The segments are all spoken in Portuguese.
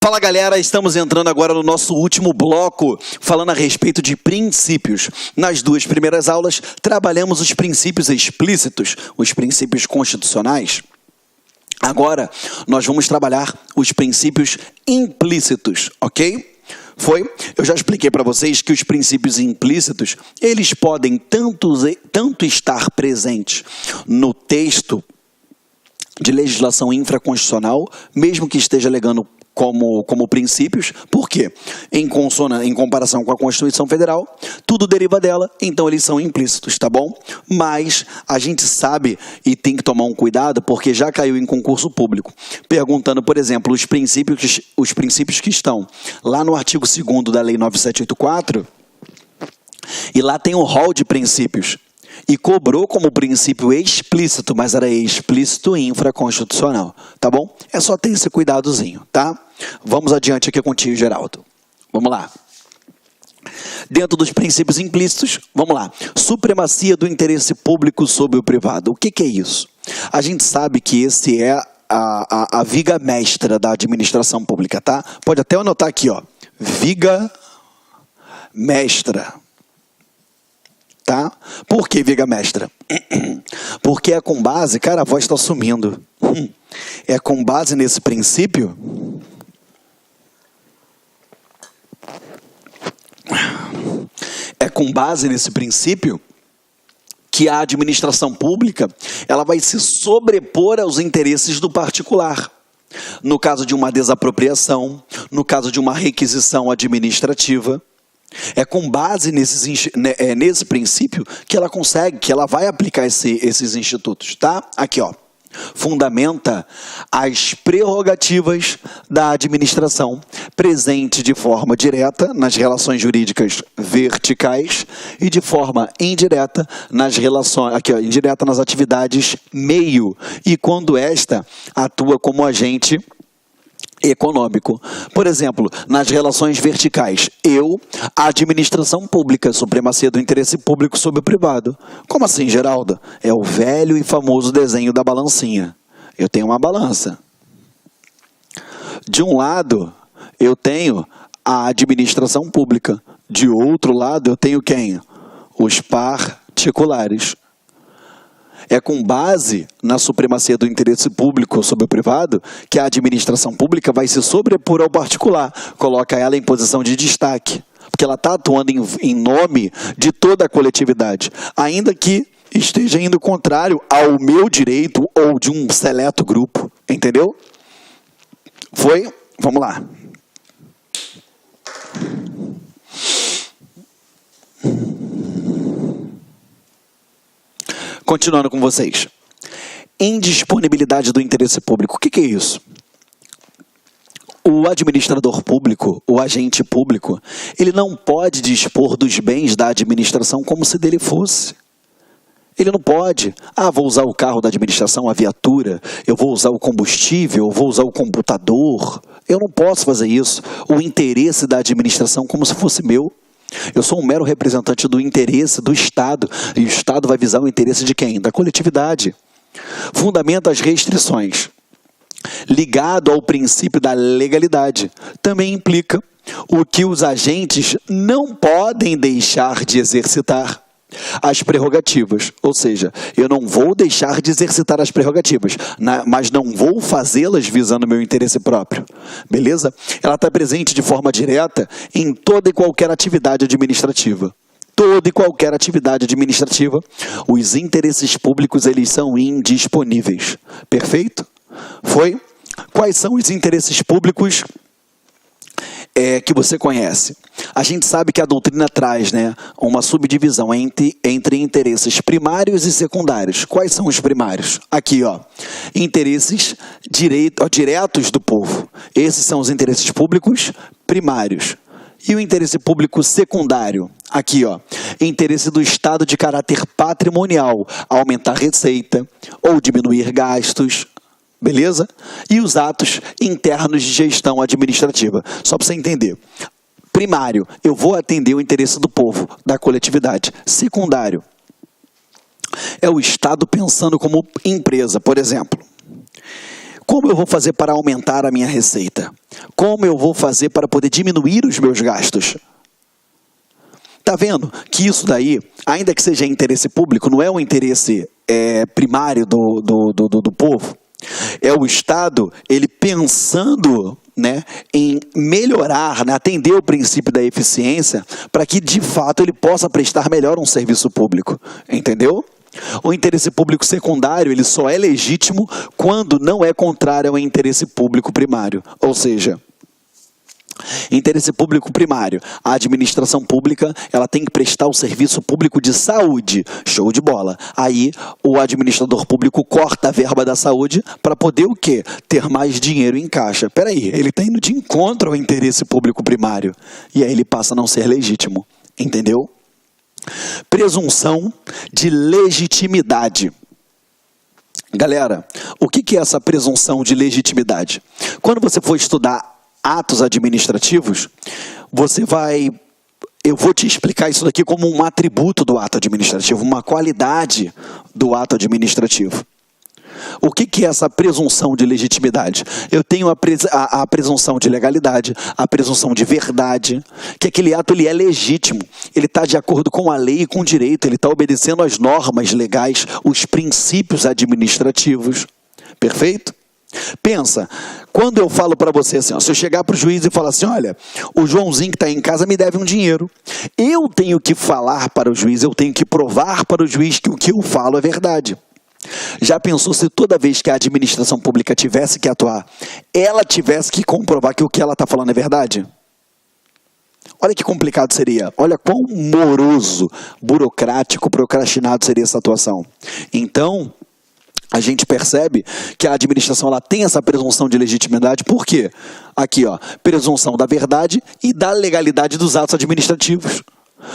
Fala galera, estamos entrando agora no nosso último bloco, falando a respeito de princípios. Nas duas primeiras aulas, trabalhamos os princípios explícitos, os princípios constitucionais. Agora, nós vamos trabalhar os princípios implícitos, ok? Eu já expliquei para vocês que os princípios implícitos, eles podem tanto estar presentes no texto de legislação infraconstitucional, mesmo que esteja alegando como princípios. Por quê? Em comparação com a Constituição Federal, tudo deriva dela, então eles são implícitos, tá bom? Mas a gente sabe e tem que tomar um cuidado, porque já caiu em concurso público, perguntando, por exemplo, os princípios que estão lá no artigo 2º da Lei 9784, e lá tem um rol de princípios. E cobrou como princípio explícito, mas era explícito e infraconstitucional, tá bom? É só ter esse cuidadozinho, tá? Vamos adiante aqui contigo, Geraldo. Vamos lá. Dentro dos princípios implícitos, vamos lá. Supremacia do interesse público sobre o privado. O que é isso? A gente sabe que esse é a viga mestra da administração pública, tá? Pode até anotar aqui, ó. Viga mestra. Tá? Por que viga mestra? Porque é com base, cara, a voz está sumindo. É com base nesse princípio que a administração pública ela vai se sobrepor aos interesses do particular. No caso de uma desapropriação, no caso de uma requisição administrativa. É com base nesse princípio que ela vai aplicar esses institutos, tá? Aqui, ó. Fundamenta as prerrogativas da administração, presente de forma direta nas relações jurídicas verticais e de forma indireta nas relações, aqui, ó, indireta nas atividades meio, e quando esta atua como agente econômico. Por exemplo, nas relações verticais, a administração pública, supremacia do interesse público sobre o privado. Como assim, Geraldo? É o velho e famoso desenho da balancinha. Eu tenho uma balança. De um lado, eu tenho a administração pública. De outro lado, eu tenho quem? Os particulares. É com base na supremacia do interesse público sobre o privado que a administração pública vai se sobrepor ao particular, coloca ela em posição de destaque, porque ela está atuando em nome de toda a coletividade, ainda que esteja indo contrário ao meu direito ou de um seleto grupo, entendeu? Vamos lá. Continuando com vocês. Indisponibilidade do interesse público. O que é isso? O administrador público, o agente público, ele não pode dispor dos bens da administração como se dele fosse. Ele não pode. Vou usar o carro da administração, a viatura, eu vou usar o combustível, eu vou usar o computador. Eu não posso fazer isso. O interesse da administração como se fosse meu. Eu sou um mero representante do interesse do Estado, e o Estado vai visar o interesse de quem? Da coletividade. Fundamenta as restrições. Ligado ao princípio da legalidade, também implica o que os agentes não podem deixar de exercitar as prerrogativas. Ou seja, eu não vou deixar de exercitar as prerrogativas, mas não vou fazê-las visando meu interesse próprio. Beleza? Ela está presente de forma direta em toda e qualquer atividade administrativa. Toda e qualquer atividade administrativa, os interesses públicos, eles são indisponíveis. Perfeito? Quais são os interesses públicos que você conhece? A gente sabe que a doutrina traz, uma subdivisão entre interesses primários e secundários. Quais são os primários? Aqui, ó, interesses diretos do povo. Esses são os interesses públicos primários. E o interesse público secundário? Aqui, ó, interesse do Estado de caráter patrimonial, aumentar receita ou diminuir gastos. Beleza? E os atos internos de gestão administrativa. Só para você entender. Primário, eu vou atender o interesse do povo, da coletividade. Secundário, é o Estado pensando como empresa, por exemplo. Como eu vou fazer para aumentar a minha receita? Como eu vou fazer para poder diminuir os meus gastos? Tá vendo que isso daí, ainda que seja interesse público, não é um interesse primário do povo? É o Estado, ele pensando, né, em melhorar, né, atender o princípio da eficiência, para que de fato ele possa prestar melhor um serviço público, entendeu? O interesse público secundário, ele só é legítimo quando não é contrário ao interesse público primário, ou seja, interesse público primário, a administração pública, ela tem que prestar o serviço público de saúde, show de bola. Aí o administrador público corta a verba da saúde para poder o quê? Ter mais dinheiro em caixa. Peraí, ele está indo de encontro ao interesse público primário, e aí ele passa a não ser legítimo, entendeu? Presunção de legitimidade. Galera, o que é essa presunção de legitimidade? Quando você for estudar atos administrativos, eu vou te explicar isso daqui como um atributo do ato administrativo, uma qualidade do ato administrativo. O que é essa presunção de legitimidade? Eu tenho a presunção de legalidade, a presunção de verdade, que aquele ato ele é legítimo, ele está de acordo com a lei e com o direito, ele está obedecendo às normas legais, os princípios administrativos. Perfeito? Pensa, quando eu falo para você assim, ó, se eu chegar para o juiz e falar assim, olha, o Joãozinho que está em casa me deve um dinheiro, eu tenho que falar para o juiz, eu tenho que provar para o juiz que o que eu falo é verdade. Já pensou se toda vez que a administração pública tivesse que atuar, ela tivesse que comprovar que o que ela está falando é verdade? Olha que complicado seria, olha quão moroso, burocrático, procrastinado seria essa atuação. Então, a gente percebe que a administração ela tem essa presunção de legitimidade, por quê? Aqui, ó, presunção da verdade e da legalidade dos atos administrativos.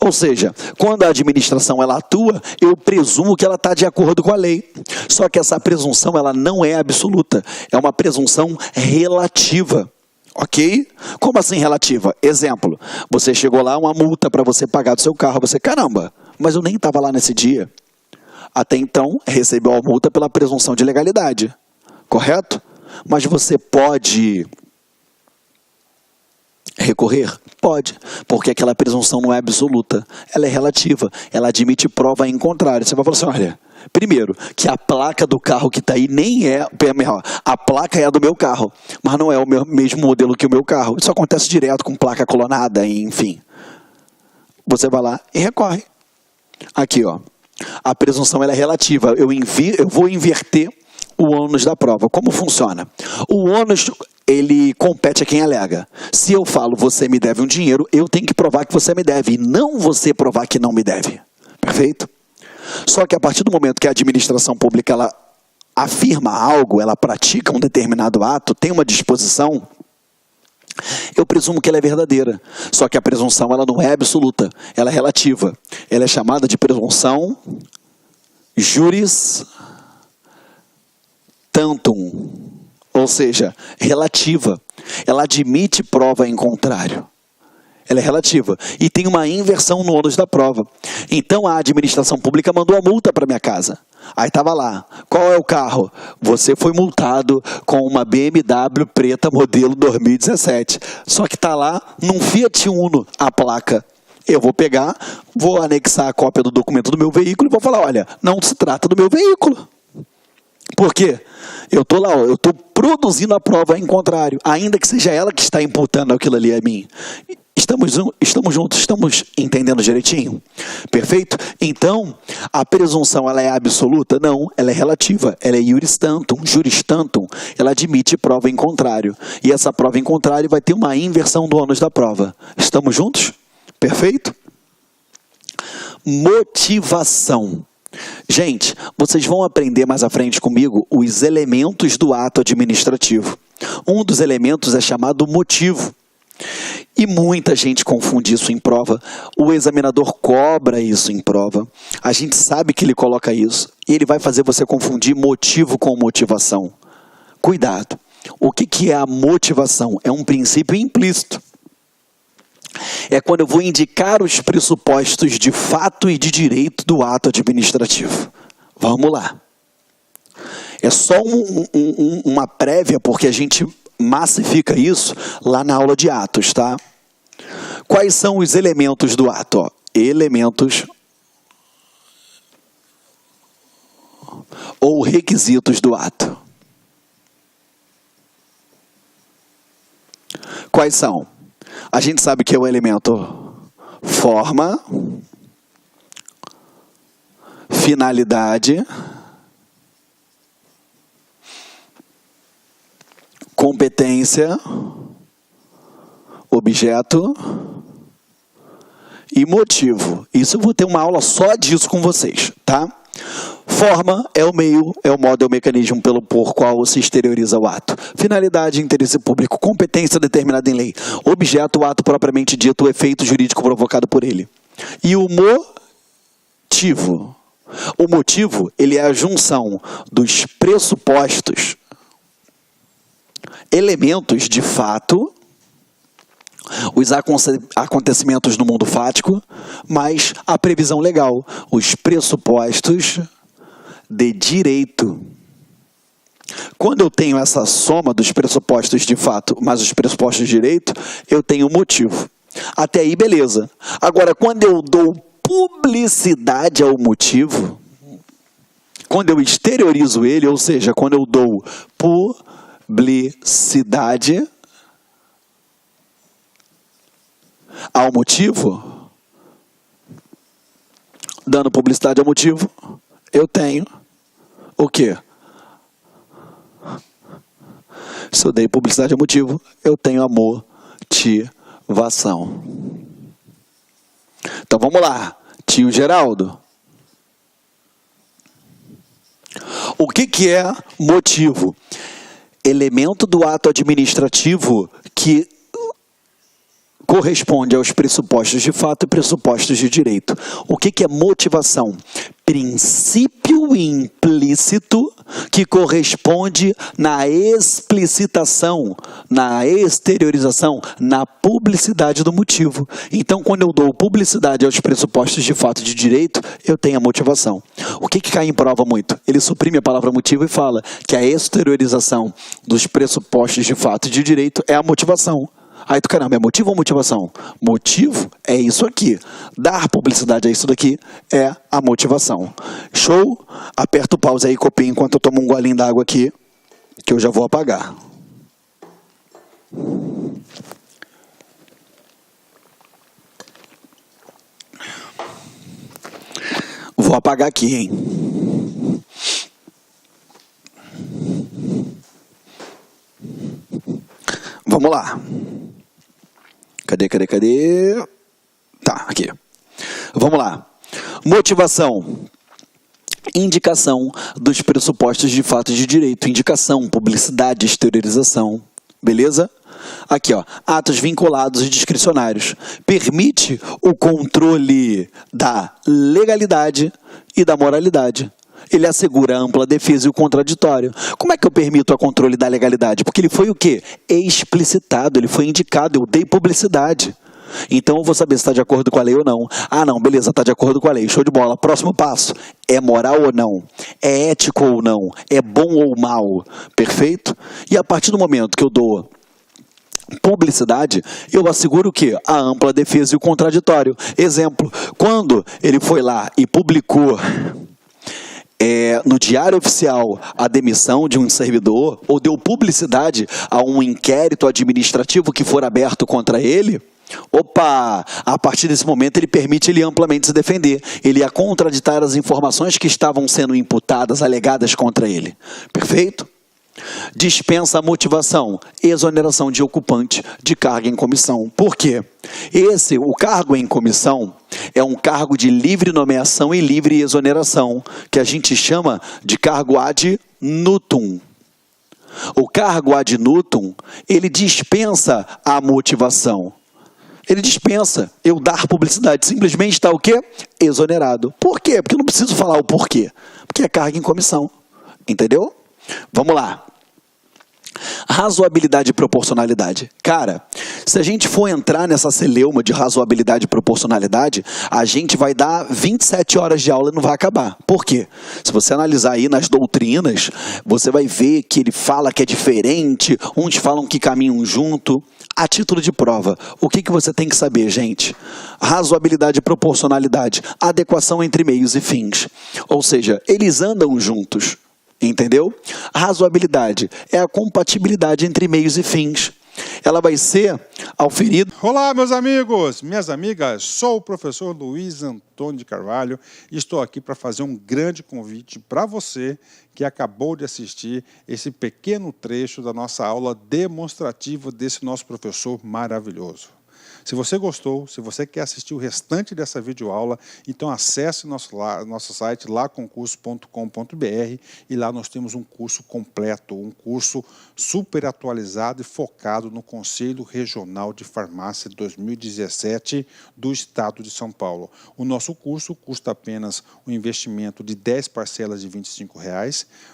Ou seja, quando a administração ela atua, eu presumo que ela está de acordo com a lei. Só que essa presunção ela não é absoluta, é uma presunção relativa. Ok? Como assim relativa? Exemplo, você chegou lá, uma multa para você pagar do seu carro, você, caramba, mas eu nem estava lá nesse dia. Até então, recebeu a multa pela presunção de legalidade, correto? Mas você pode recorrer? Pode, porque aquela presunção não é absoluta, ela é relativa, ela admite prova em contrário. Você vai falar assim, olha, primeiro, que a placa do carro que está aí nem é, a placa é a do meu carro, mas não é o mesmo modelo que o meu carro. Isso acontece direto com placa clonada, enfim. Você vai lá e recorre. Aqui, ó. A presunção ela é relativa, eu vou inverter o ônus da prova. Como funciona? O ônus, ele compete a quem alega. Se eu falo, você me deve um dinheiro, eu tenho que provar que você me deve, e não você provar que não me deve. Perfeito? Só que a partir do momento que a administração pública ela afirma algo, ela pratica um determinado ato, tem uma disposição, eu presumo que ela é verdadeira. Só que a presunção ela não é absoluta, ela é relativa. Ela é chamada de presunção juris tantum, ou seja, relativa. Ela admite prova em contrário. Ela é relativa. E tem uma inversão no ônus da prova. Então a administração pública mandou a multa para minha casa. Aí estava lá, qual é o carro? Você foi multado com uma BMW preta modelo 2017. Só que está lá num Fiat Uno a placa. Eu vou pegar, vou anexar a cópia do documento do meu veículo e vou falar, olha, não se trata do meu veículo. Por quê? Eu estou lá, eu estou produzindo a prova em contrário, ainda que seja ela que está imputando aquilo ali a mim. Estamos juntos, estamos entendendo direitinho? Perfeito? Então, a presunção ela é absoluta? Não, ela é relativa, ela é juris tantum, ela admite prova em contrário. E essa prova em contrário vai ter uma inversão do ônus da prova. Estamos juntos? Perfeito? Motivação. Gente, vocês vão aprender mais à frente comigo os elementos do ato administrativo. Um dos elementos é chamado motivo. E muita gente confunde isso em prova. O examinador cobra isso em prova. A gente sabe que ele coloca isso. E ele vai fazer você confundir motivo com motivação. Cuidado. O que é a motivação? É um princípio implícito. É quando eu vou indicar os pressupostos de fato e de direito do ato administrativo. Vamos lá. É só uma prévia, porque a gente massifica isso lá na aula de atos, tá? Quais são os elementos do ato? Ó, elementos ou requisitos do ato. Quais são? A gente sabe que é o elemento forma, finalidade, competência, objeto e motivo. Isso eu vou ter uma aula só disso com vocês, tá? Forma é o meio, é o modo, é o mecanismo por qual se exterioriza o ato. Finalidade, interesse público. Competência determinada em lei. Objeto, o ato propriamente dito, o efeito jurídico provocado por ele. E o motivo. O motivo, ele é a junção dos pressupostos, elementos de fato, os acontecimentos no mundo fático, mas a previsão legal, os pressupostos de direito. Quando eu tenho essa soma dos pressupostos de fato, mais os pressupostos de direito, eu tenho um motivo. Até aí, beleza. Agora, quando eu dou publicidade ao motivo, quando eu exteriorizo ele, ou seja, quando eu dou publicidade ao motivo, dando publicidade ao motivo, eu tenho o quê? Se eu dei publicidade ao motivo, eu tenho a motivação. Então vamos lá, tio Geraldo. O que é motivo? Elemento do ato administrativo que corresponde aos pressupostos de fato e pressupostos de direito. O que é motivação? Princípio implícito que corresponde na explicitação, na exteriorização, na publicidade do motivo. Então, quando eu dou publicidade aos pressupostos de fato e de direito, eu tenho a motivação. O que cai em prova muito? Ele suprime a palavra motivo e fala que a exteriorização dos pressupostos de fato e de direito é a motivação. Aí tu, caramba, é motivo ou motivação? Motivo é isso aqui. Dar publicidade a isso daqui é a motivação. Show? Aperta o pause aí, copia, enquanto eu tomo um golinho d'água aqui, que eu já vou apagar. Vou apagar aqui, hein? Vamos lá. Cadê? Tá, aqui. Vamos lá. Motivação. Indicação dos pressupostos de fato e de direito. Indicação, publicidade, exteriorização. Beleza? Aqui, ó. Atos vinculados e discricionários. Permite o controle da legalidade e da moralidade. Ele assegura a ampla defesa e o contraditório. Como é que eu permito o controle da legalidade? Porque ele foi o quê? Explicitado, ele foi indicado, eu dei publicidade. Então eu vou saber se está de acordo com a lei ou não. Ah, não, beleza, está de acordo com a lei, show de bola. Próximo passo, é moral ou não? É ético ou não? É bom ou mal? Perfeito? E a partir do momento que eu dou publicidade, eu asseguro o quê? A ampla defesa e o contraditório. Exemplo, quando ele foi lá e publicou no Diário Oficial a demissão de um servidor, ou deu publicidade a um inquérito administrativo que for aberto contra ele, opa, a partir desse momento ele permite ele amplamente se defender, ele ia contraditar as informações que estavam sendo imputadas, alegadas contra ele. Perfeito? Dispensa a motivação, exoneração de ocupante de cargo em comissão. Por quê? O cargo em comissão é um cargo de livre nomeação e livre exoneração, que a gente chama de cargo ad nutum. O cargo ad nutum, ele dispensa a motivação. Ele dispensa eu dar publicidade, simplesmente está o quê? Exonerado. Por quê? Porque eu não preciso falar o porquê. Porque é cargo em comissão. Entendeu? Vamos lá. Razoabilidade e proporcionalidade. Cara, Se a gente for entrar nessa celeuma de razoabilidade e proporcionalidade, a gente vai dar 27 horas de aula e não vai acabar. Por quê? Se você analisar aí nas doutrinas, você vai ver que ele fala que é diferente, uns falam que caminham junto. A título de prova, o que você tem que saber, gente? Razoabilidade e proporcionalidade, adequação entre meios e fins. Ou seja, eles andam juntos, entendeu? A razoabilidade é a compatibilidade entre meios e fins. Ela vai ser auferida. Olá, meus amigos, minhas amigas, sou o professor Luiz Antônio de Carvalho e estou aqui para fazer um grande convite para você que acabou de assistir esse pequeno trecho da nossa aula demonstrativa desse nosso professor maravilhoso. Se você gostou, se você quer assistir o restante dessa videoaula, então acesse nosso site laconcurso.com.br e lá nós temos um curso completo, um curso super atualizado e focado no Conselho Regional de Farmácia 2017 do Estado de São Paulo. O nosso curso custa apenas um investimento de 10 parcelas de R$ 25.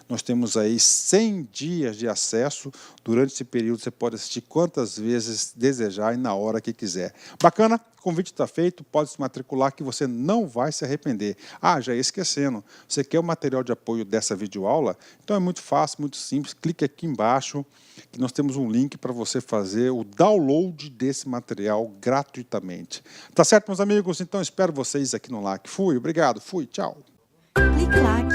Nós temos aí 100 dias de acesso. Durante esse período você pode assistir quantas vezes desejar e na hora que quiser. Bacana? O convite está feito, pode se matricular que você não vai se arrepender. Ah, já ia esquecendo, você quer o material de apoio dessa videoaula? Então é muito fácil, muito simples, clique aqui embaixo que nós temos um link para você fazer o download desse material gratuitamente. Tá certo, meus amigos? Então espero vocês aqui no LAC. Fui, obrigado, fui, tchau. Clique LAC.